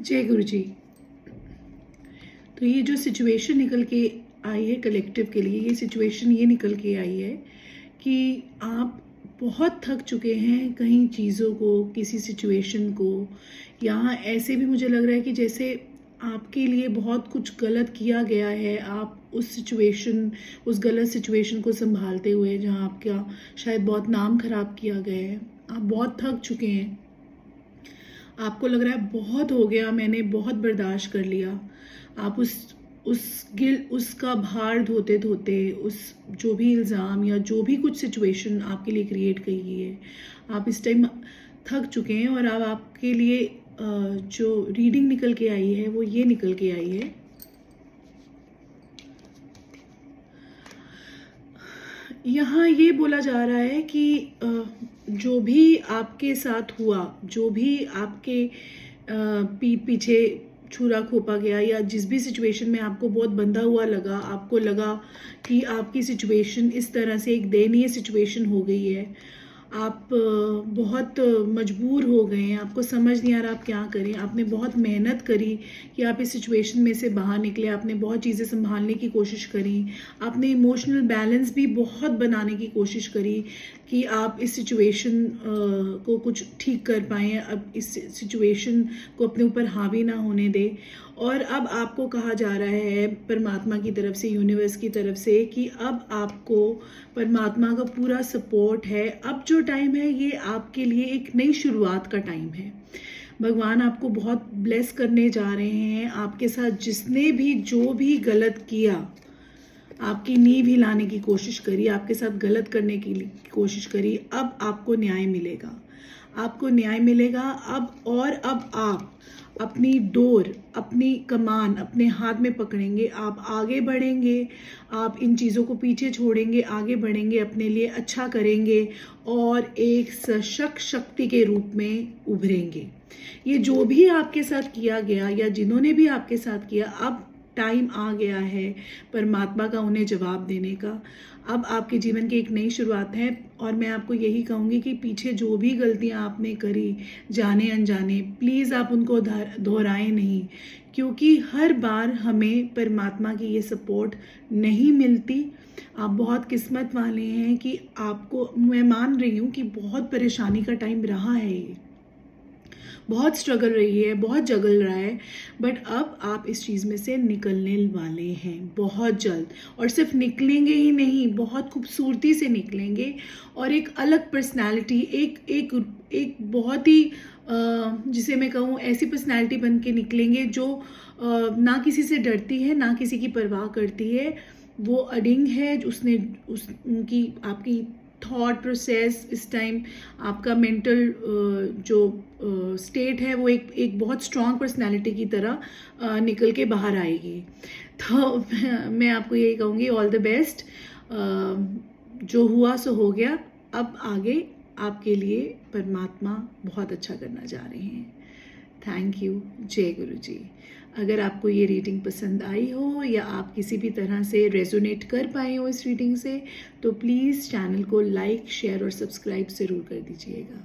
जय गुरु जी। तो ये जो सिचुएशन निकल के आई है कलेक्टिव के लिए, ये सिचुएशन ये निकल के आई है कि आप बहुत थक चुके हैं कहीं चीज़ों को, किसी सिचुएशन को। यहाँ ऐसे भी मुझे लग रहा है कि जैसे आपके लिए बहुत कुछ गलत किया गया है। आप उस गलत सिचुएशन को संभालते हुए, जहाँ आपका शायद बहुत नाम खराब किया गया है, आप बहुत थक चुके हैं। आपको लग रहा है बहुत हो गया, मैंने बहुत बर्दाश्त कर लिया। आप उसका भार धोते धोते, उस जो भी इल्ज़ाम या जो भी कुछ सिचुएशन आपके लिए क्रिएट की गई है, आप इस टाइम थक चुके हैं। और अब आपके लिए जो रीडिंग निकल के आई है वो ये निकल के आई है। यहाँ ये बोला जा रहा है कि जो भी आपके साथ हुआ, जो भी आपके पीछे छुरा खोपा गया, या जिस भी सिचुएशन में आपको बहुत बंधा हुआ लगा, आपको लगा कि आपकी सिचुएशन इस तरह से एक दयनीय सिचुएशन हो गई है, आप बहुत मजबूर हो गए हैं, आपको समझ नहीं आ रहा आप क्या करें। आपने बहुत मेहनत करी कि आप इस सिचुएशन में से बाहर निकले, आपने बहुत चीज़ें संभालने की कोशिश करी, आपने इमोशनल बैलेंस भी बहुत बनाने की कोशिश करी कि आप इस सिचुएशन को कुछ ठीक कर पाएँ, अब इस सिचुएशन को अपने ऊपर हावी ना होने दें। और अब आपको कहा जा रहा है परमात्मा की तरफ से, यूनिवर्स की तरफ से, कि अब आपको परमात्मा का पूरा सपोर्ट है। अब जो टाइम है ये आपके लिए एक नई शुरुआत का टाइम है। भगवान आपको बहुत ब्लेस करने जा रहे हैं। आपके साथ जिसने भी जो भी गलत किया, आपकी नींव हिलाने की कोशिश करी, आपके साथ गलत करने की कोशिश करी, अब आपको न्याय मिलेगा। आपको न्याय मिलेगा अब आप अपनी डोर, अपनी कमान अपने हाथ में पकड़ेंगे, आप आगे बढ़ेंगे, आप इन चीज़ों को पीछे छोड़ेंगे, आगे बढ़ेंगे, अपने लिए अच्छा करेंगे और एक सशक्त शक्ति के रूप में उभरेंगे। ये जो भी आपके साथ किया गया या जिन्होंने भी आपके साथ किया, अब टाइम आ गया है परमात्मा का उन्हें जवाब देने का। अब आपके जीवन की एक नई शुरुआत है। और मैं आपको यही कहूँगी कि पीछे जो भी गलतियाँ आपने करी, जाने अनजाने, प्लीज़ आप उनको दोहराएं नहीं, क्योंकि हर बार हमें परमात्मा की ये सपोर्ट नहीं मिलती। आप बहुत किस्मत वाले हैं कि आपको, मैं मान रही हूँ कि बहुत परेशानी का टाइम रहा है, ये बहुत स्ट्रगल रही है, बहुत जगल रहा है, बट अब आप इस चीज़ में से निकलने वाले हैं बहुत जल्द। और सिर्फ निकलेंगे ही नहीं, बहुत खूबसूरती से निकलेंगे और एक अलग पर्सनालिटी, एक बहुत ही जिसे मैं कहूँ ऐसी पर्सनालिटी बन के निकलेंगे जो ना किसी से डरती है, ना किसी की परवाह करती है। वो अडिंग है, उनकी आपकी थॉट प्रोसेस इस टाइम, आपका मेंटल जो स्टेट है वो एक बहुत स्ट्रॉन्ग पर्सनालिटी की तरह निकल के बाहर आएगी। तो मैं आपको यही कहूँगी, ऑल द बेस्ट। जो हुआ सो हो गया। अब आगे आपके लिए परमात्मा बहुत अच्छा करना जा रहे हैं। Thank you. जय गुरु जी। अगर आपको ये रीडिंग पसंद आई हो या आप किसी भी तरह से रेजोनेट कर पाए हो इस रीडिंग से, तो प्लीज़ चैनल को लाइक, शेयर और सब्सक्राइब ज़रूर कर दीजिएगा।